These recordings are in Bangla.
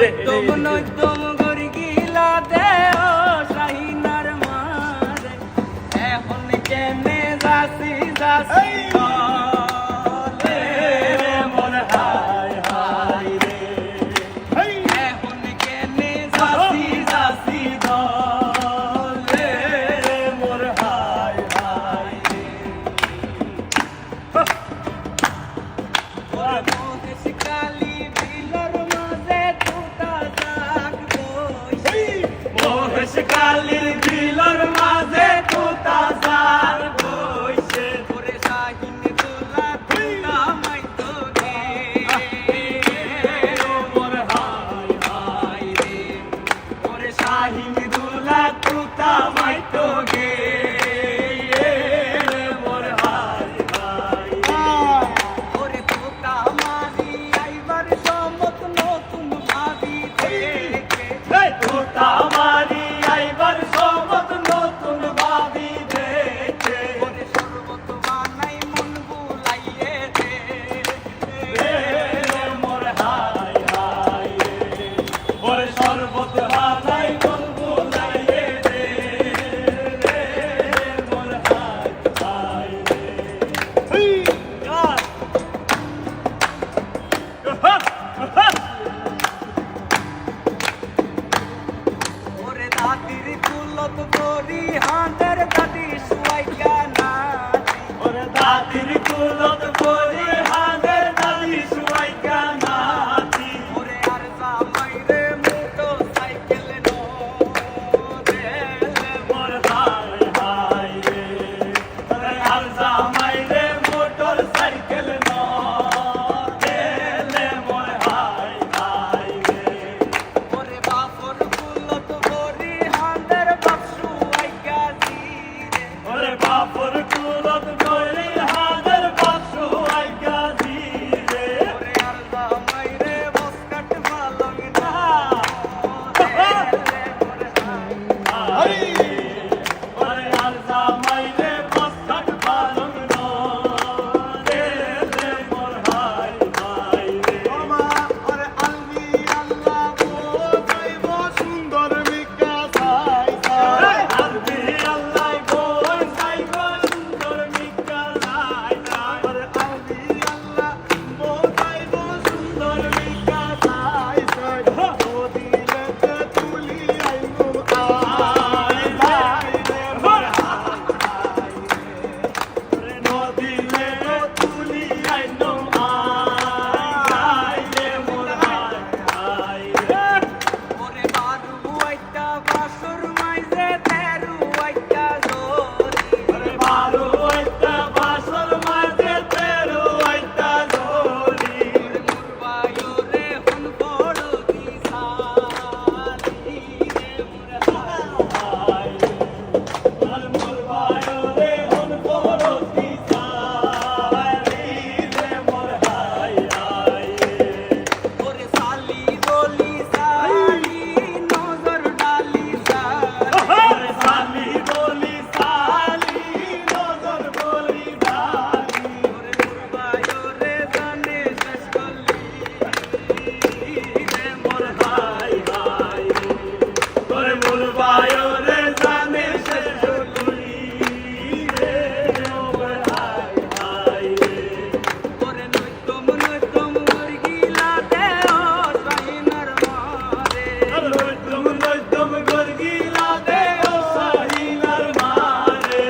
নৈতম গরি গিলা দেও শাহিনার মারে এখন কেনে যাসি যাসি বলে রে মোর হায় হায় রে এখন কেনে যাসি যাসি বলে রে মোর হায় হায় রে কালি বিলর মাঝে তুতা জাগ বইছে মহেশ কালির বিলর মাঝে তুতা জাগ বইছে ওরে শাহিন দুলা তুলা মাইতো গে মোর হায় হায় রে ওরে শাহিন দুলা তুতা মাইতো গে মোর হায় হায় ওরে তুতা মারি আইবার সমত নতুন ভাবি দেখে তুতা মারি আইবার সমত নতুন ভাবি দেখে ওরে সর্বত বানাই মন বুলাইয়ে দে মোর হায় হায় ওরে সর্বত বানাই মন বুলাইয়ে দে মোর হায় হায় ওরে দাদির কুলত করি হাঁদের দাদি সুয়াইকা নাচি ওরে দাদির কুলত করি হাঁদের দাদি সুয়াইকা নাচি ওরে আর জামাই রে মোটর সাইকেল নো রে মোর হায় হায় রে ওরে আর জামাই রে মোটর সাইকেল নো রে মোর হায় হায় রে ওরে বাপর কুলত করি হাঁদের বাপসু আইকা দিরে ওরে বাপর কুলত করি হাঁদের বাপসু আইকা দিরে ওরে আর জামাই রে বসকাট পালং না রে মোর হায় ওরে আর জামাই রে বসকাট পালং না রে মোর হায় হায় রে ওরে আলমি আল্লাহ বোঝাইব সুন্দর মিকা সাই সাই আলবি আল্লাহ গোল সাইগো সুন্দর মিকা লাই লাই ওরে আলমি আল্লাহ বোঝাইব সুন্দর মিকা সাই সাই ও দিলেতে তুলি আইনু আই সাই রে মোর হায় রে নদিলে তুলি আইনো আই রে মোর হায় হায় রে ওরে বারু আইতা বাসুর মাইজে তেরু আইতা জোরি ওরে বারু আইতা বাসুর মাইজে তেরু আইতা জোরি ওরে মুরবায়ো রে হুন বড় দিশালি রে মোর হায় হায় ওরে মুরবায়ো রে হুন বড় দিশালি রে মোর হায় হায় ওরে সালি বলি সালি নজর ডালি সালি ওরে সালি বলি সালি নজর বলি ডালি ওরে মুরবায়ো রে জানে শেষ করলি রে মোর হায় হায় ওরে মুরবায়ো রে জানে শেষ করলি রে মোর হায় হায় ওরে নৈতম গরগিলা দেও শাহিনার মারে নৈতম গরগিলা দেও শাহিনার মারে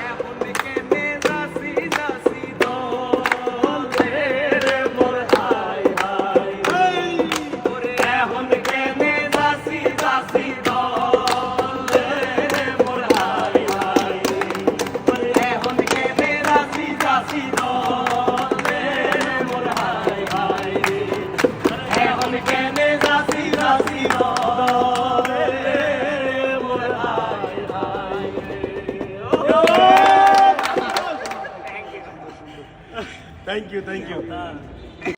এখন কেনে যাসি যাসি দলে রে মোর হায় হায় ওরে এখন কেনে যাসি যাসি দলে রে মোর হায় হায় ওরে এখন কেনে যাসি যাসি দলে রে মোর হায় হায় এখন কেনে যাসি যাসি দলে রে মোর হায় হায় থ্যাংক ইউ